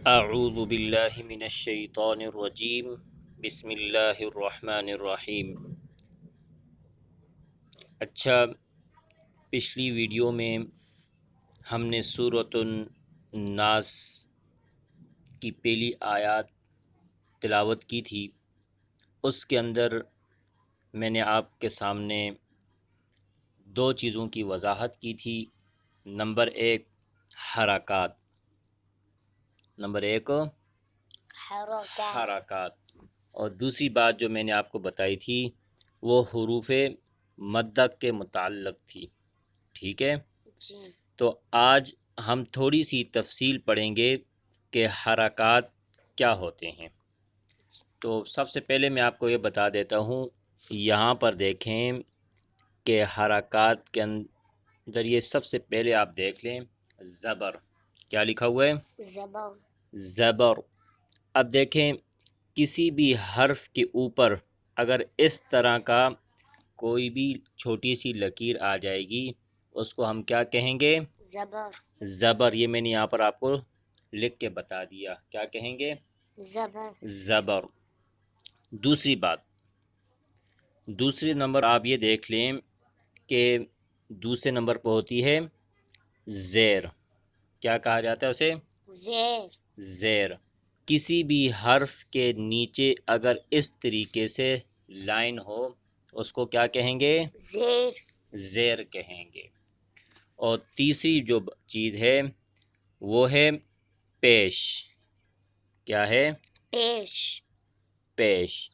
اعوذ باللہ من الشیطان الرجیم بسم اللہ الرحمن الرحیم۔ اچھا، پچھلی ویڈیو میں ہم نے سورۃ الناس کی پہلی آیات تلاوت کی تھی۔ اس کے اندر میں نے آپ کے سامنے دو چیزوں کی وضاحت کی تھی۔ نمبر ایک، حرکات، نمبر ایک حرکات، اور دوسری بات جو میں نے آپ کو بتائی تھی وہ حروف مدہ کے متعلق تھی۔ ٹھیک ہے جی۔ تو آج ہم تھوڑی سی تفصیل پڑھیں گے کہ حرکات کیا ہوتے ہیں۔ تو سب سے پہلے میں آپ کو یہ بتا دیتا ہوں، یہاں پر دیکھیں کہ حرکات کے اندر یہ سب سے پہلے آپ دیکھ لیں زبر، کیا لکھا ہوا ہے؟ زبر۔ زبر۔ اب دیکھیں کسی بھی حرف کے اوپر اگر اس طرح کا کوئی بھی چھوٹی سی لکیر آ جائے گی اس کو ہم کیا کہیں گے؟ زبر۔ زبر۔ یہ میں نے یہاں پر آپ کو لکھ کے بتا دیا، کیا کہیں گے؟ زبر۔ زبر۔ دوسری بات، دوسری نمبر آپ یہ دیکھ لیں کہ دوسرے نمبر پہ ہوتی ہے زیر، کیا کہا جاتا ہے اسے؟ زیر۔ زیر۔ کسی بھی حرف کے نیچے اگر اس طریقے سے لائن ہو اس کو کیا کہیں گے؟ زیر۔ زیر کہیں گے۔ اور تیسری جو چیز ہے وہ ہے پیش، کیا ہے؟ پیش۔ پیش۔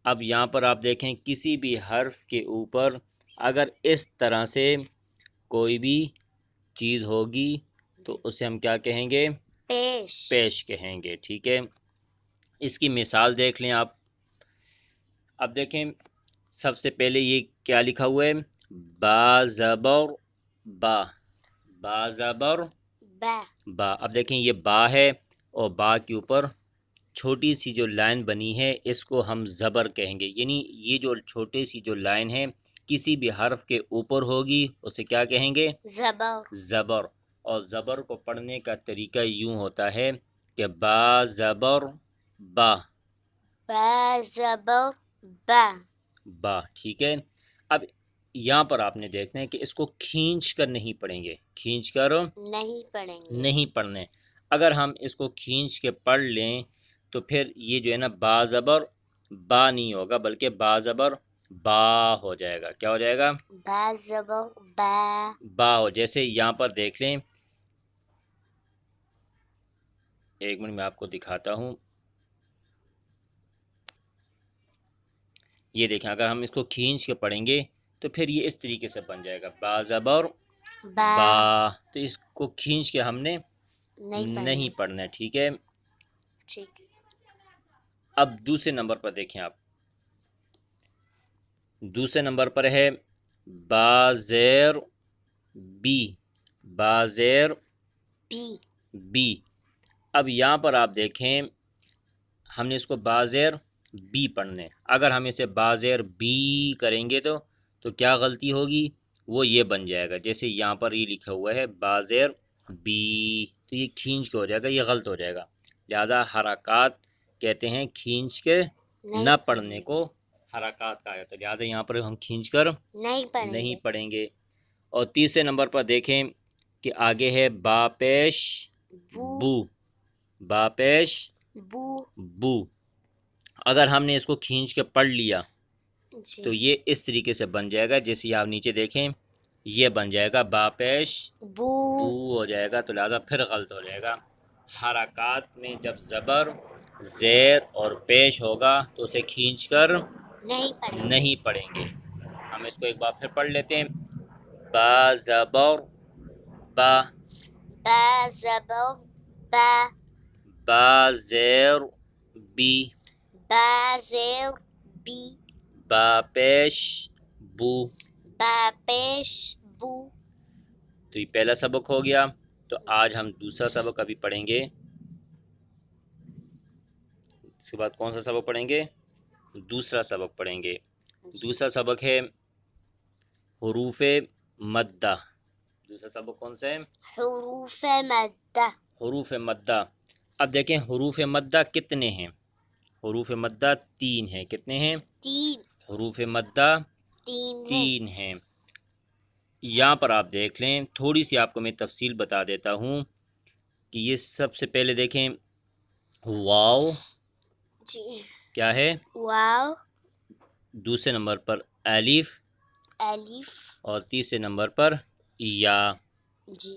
اب یہاں پر آپ دیکھیں کسی بھی حرف کے اوپر اگر اس طرح سے کوئی بھی چیز ہوگی تو اسے ہم کیا کہیں گے؟ پیش۔ پیش کہیں گے۔ ٹھیک ہے، اس کی مثال دیکھ لیں آپ۔ اب دیکھیں سب سے پہلے یہ کیا لکھا ہوا ہے؟ با زبر با، با زبر با۔ با۔ اب دیکھیں یہ با ہے اور با کے اوپر چھوٹی سی جو لائن بنی ہے اس کو ہم زبر کہیں گے، یعنی یہ جو چھوٹی سی جو لائن ہے کسی بھی حرف کے اوپر ہوگی اسے کیا کہیں گے؟ زبر۔ زبر۔ اور زبر کو پڑھنے کا طریقہ یوں ہوتا ہے کہ با زبر با، با زبر با۔ با۔ ٹھیک ہے، اب یہاں پر آپ نے دیکھنا ہے کہ اس کو کھینچ کر نہیں پڑھیں گے، کھینچ کر نہیں پڑھیں گے۔ نہیں پڑھنے۔ اگر ہم اس کو کھینچ کے پڑھ لیں تو پھر یہ جو ہے نا با زبر با نہیں ہوگا بلکہ با زبر با ہو جائے گا۔ کیا ہو جائے گا؟ با زبر با۔ با ہو۔ جیسے یہاں پر دیکھ لیں، ایک منٹ میں آپ کو دکھاتا ہوں، یہ دیکھیں اگر ہم اس کو کھینچ کے پڑھیں گے تو پھر یہ اس طریقے سے بن جائے گا با زبر با۔ با۔ تو اس کو کھینچ کے ہم نے نہیں نہیں پڑھنا ہے۔ ٹھیک ہے، ٹھیک ہے۔ اب دوسرے نمبر پر دیکھیں آپ، دوسرے نمبر پر ہے با زیر بی، با زیر بی۔ بی۔ اب یہاں پر آپ دیکھیں ہم نے اس کو با زیر بی پڑھنے، اگر ہم اسے با زیر بی کریں گے تو کیا غلطی ہوگی؟ وہ یہ بن جائے گا جیسے یہاں پر یہ لکھا ہوا ہے با زیر بی، تو یہ کھینچ کے ہو جائے گا، یہ غلط ہو جائے گا۔ لہذا حرکات کہتے ہیں کھینچ کے نہ پڑھنے کو حرکات کہا جاتا ہے، لہٰذا یہاں پر ہم کھینچ کر نہیں پڑھیں گے۔ اور تیسرے نمبر پر دیکھیں کہ آگے ہے با پیش بو، با پیش بو۔ بو۔ اگر ہم نے اس کو کھینچ کے پڑھ لیا جی۔ تو یہ اس طریقے سے بن جائے گا جیسے آپ نیچے دیکھیں یہ بن جائے گا با پیش بو۔ بو ہو جائے گا، تو لہٰذا پھر غلط ہو جائے گا۔ حرکات میں جب زبر زیر اور پیش ہوگا تو اسے کھینچ کر نہیں پڑھیں گے۔ ہم اس کو ایک بار پھر پڑھ لیتے ہیں، با زبر با، با زبر با۔ با زیر بی، با زیر بی۔ با پیش بو۔ با پیش بو۔ تو یہ پہلا سبق ہو گیا۔ تو آج ہم دوسرا سبق ابھی پڑھیں گے، اس کے بعد کون سا سبق پڑھیں گے؟ دوسرا سبق پڑھیں گے۔ دوسرا سبق ہے حروف مدہ۔ دوسرا سبق کون سا ہے؟ حروف مدہ۔ حروف مدہ۔ اب دیکھیں حروف مدہ کتنے ہیں؟ حروف مدہ 3 ہیں. کتنے ہیں؟ 3. حروف مدہ 3 ہے. 3 ہیں. یہاں پر آپ دیکھ لیں، تھوڑی سی آپ کو میں تفصیل بتا دیتا ہوں کہ یہ سب سے پہلے دیکھیں واو جی. کیا ہے، واو. دوسرے نمبر پر الف، الف. اور تیسرے نمبر پر یا. جی.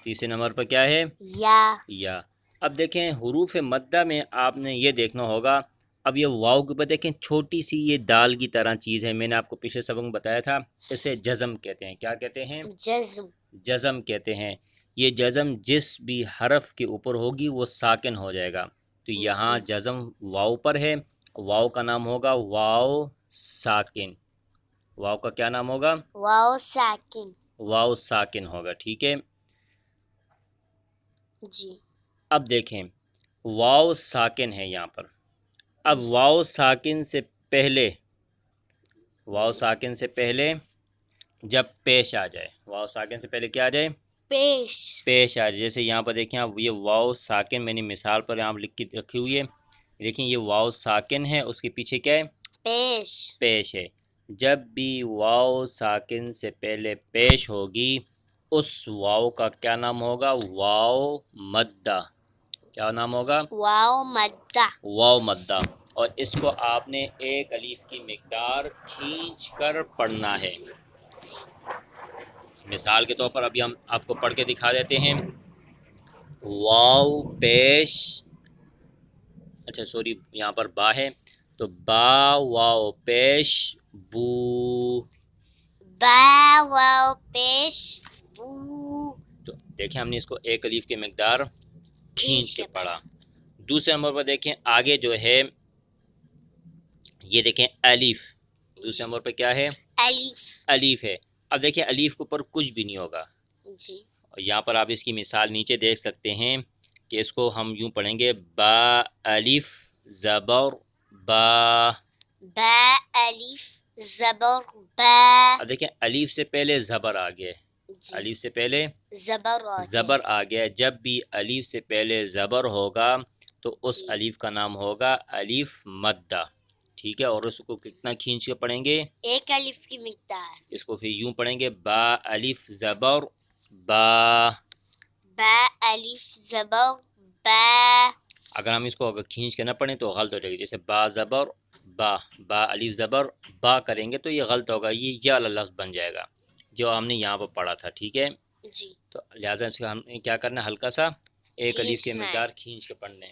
تیسرے نمبر پر کیا ہے؟ یا. یا. اب دیکھیں حروف مدہ میں آپ نے یہ دیکھنا ہوگا، اب یہ واو کے اوپر دیکھیں چھوٹی سی یہ دال کی طرح چیز ہے. میں نے آپ کو پچھلے سبق میں بتایا تھا، اسے جزم کہتے ہیں. کیا کہتے ہیں؟ جزم. جزم کہتے ہیں. یہ جزم جس بھی حرف کے اوپر ہوگی وہ ساکن ہو جائے گا. تو یہاں جزم واو پر ہے، واو کا نام ہوگا واو ساکن. واو کا کیا نام ہوگا؟ واو ساکن. واو ساکن ہوگا. ٹھیک ہے. جی. اب دیکھیں واو ساکن ہے یہاں پر. اب واو ساکن سے پہلے، واو ساکن سے پہلے جب پیش آ جائے، واو ساکن سے پہلے کیا آ جائے؟ پیش. پیش آ جائے. جیسے یہاں پر دیکھیں آپ، یہ واو ساکن میں نے مثال پر یہاں لکھ کے رکھی ہوئی ہے. دیکھیں یہ واو ساکن ہے، اس کے پیچھے کیا ہے؟ پیش. پیش ہے. جب بھی واو ساکن سے پہلے پیش ہوگی، اس واو کا کیا نام ہوگا؟ واو مدہ. کیا نام ہوگا؟ واو مدہ. واو مدہ. اور اس کو آپ نے ایک الف کی مقدار کھینچ کر پڑھنا ہے. مثال کے طور پر ابھی ہم آپ کو پڑھ کے دکھا دیتے ہیں. واو پیش، اچھا سوری یہاں پر با ہے، تو با واو پیش بو. با واو پیش بو. تو دیکھیں ہم نے اس کو ایک الف کی مقدار کھینچ کے پڑھا. دوسرے نمبر پر دیکھیں آگے جو ہے، یہ دیکھیں الف. دوسرے نمبر پہ کیا ہے؟ الف. الف ہے. اب دیکھیں الف کے اوپر کچھ بھی نہیں ہوگا. جی. اور یہاں پر آپ اس کی مثال نیچے دیکھ سکتے ہیں کہ اس کو ہم یوں پڑھیں گے با الف زبر با. با الف زبر با. اب دیکھیں الف سے پہلے زبر آ گیا. جی. الف سے پہلے زبر آ گیا. زبر آ گیا. جب بھی الف سے پہلے زبر ہوگا تو اس جی. الف کا نام ہوگا الف مدہ. ٹھیک ہے. اور اس کو کتنا کھینچ کے پڑھیں گے؟ ایک الف کی مقدار. اس کو پھر یوں پڑھیں گے با الف زبر با. با الف زبر با. اگر ہم اس کو اگر کھینچ کے نہ پڑھیں تو غلط ہو جائے گی. جیسے با زبر با، با الف زبر با کریں گے تو یہ غلط ہوگا، یہ یا والا لفظ بن جائے گا جو ہم نے یہاں پر پڑھا تھا. ٹھیک ہے. جی. تو لہٰذا اس کا ہم نے کیا کرنا ہے، ہلکا سا ایک الف کی کھینچنا ہے. مقدار کھینچ کے پڑھنے.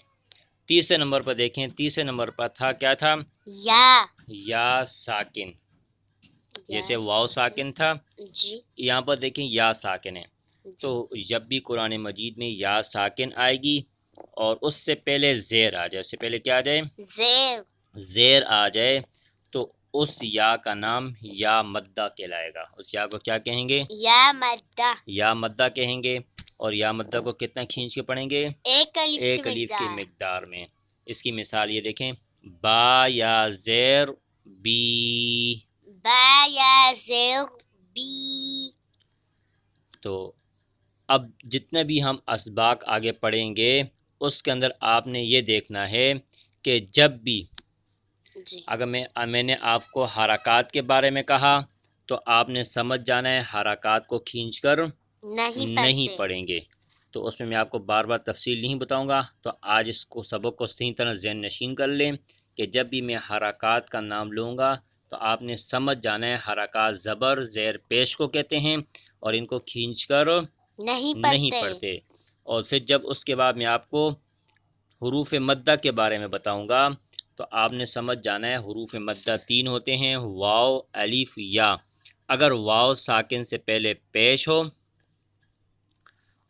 تیسرے نمبر پر دیکھیں، تیسرے نمبر پر تھا کیا تھا؟ یا. یا ساکن. جیسے یا واو ساکن تھا، جی. یہاں پر دیکھیں یا ساکن ہے. جی. تو جب بھی قرآن مجید میں یا ساکن آئے گی اور اس سے پہلے زیر آ جائے، اس سے پہلے کیا آ جائے؟ زیر. زیر آ جائے تو اس یا کا نام یا مدہ کہلائے گا. اس یا کو کیا کہیں گے؟ یا مدہ. یا مدہ کہیں گے. اور یا مدہ کو کتنا کھینچ کے پڑھیں گے؟ ایک الف ایک کی الف کی مقدار. مقدار میں. اس کی مثال یہ دیکھیں با یا زیر بی. با یا زیر بی. تو اب جتنے بھی ہم اسباق آگے پڑھیں گے اس کے اندر آپ نے یہ دیکھنا ہے کہ جب بھی جی. اگر میں نے آپ کو حرکات کے بارے میں کہا تو آپ نے سمجھ جانا ہے حرکات کو کھینچ کر نہیں پڑھیں گے. تو اس میں آپ کو بار بار تفصیل نہیں بتاؤں گا. تو آج اس کو سبق کو صحیح طرح ذہن نشین کر لیں کہ جب بھی میں حرکات کا نام لوں گا تو آپ نے سمجھ جانا ہے حرکات زبر زیر پیش کو کہتے ہیں اور ان کو کھینچ کر نہیں پڑھتے. اور پھر جب اس کے بعد میں آپ کو حروف مدہ کے بارے میں بتاؤں گا تو آپ نے سمجھ جانا ہے حروف مدہ 3 ہوتے ہیں، واو الف یا. اگر واو ساکن سے پہلے پیش ہو،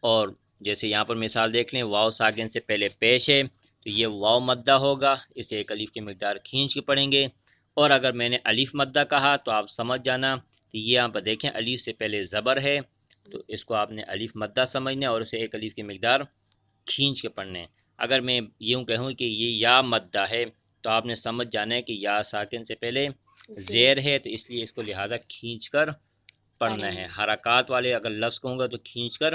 اور جیسے یہاں پر مثال دیکھ لیں واو ساکن سے پہلے پیش ہے تو یہ واو مدہ ہوگا، اسے ایک الف کی مقدار کھینچ کے پڑھیں گے. اور اگر میں نے الف مدہ کہا تو آپ سمجھ جانا کہ یہ یہاں پر دیکھیں الف سے پہلے زبر ہے تو اس کو آپ نے الف مدہ سمجھنا ہے اور اسے ایک الف کی مقدار کھینچ کے پڑھنے. اگر میں یوں کہوں کہ یہ یا مدہ ہے تو آپ نے سمجھ جانا ہے کہ یا ساکن سے پہلے زیر ہے تو اس لیے اس کو لہٰذا کھینچ کر پڑھنا ہے. حرکات والے اگر لفظ کہوں گا تو کھینچ کر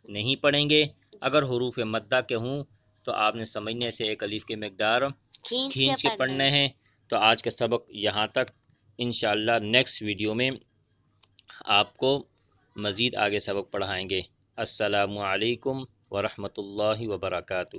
نہیں پڑھیں گے. اگر حروف مدہ کے ہوں تو آپ نے سمجھنے سے ایک الف کے مقدار کھینچ کھینچ کے کے پڑھنے ہیں۔ تو آج کا سبق یہاں تک، انشاءاللہ نیکسٹ ویڈیو میں آپ کو مزید آگے سبق پڑھائیں گے۔ السلام علیکم ورحمۃ اللہ وبرکاتہ۔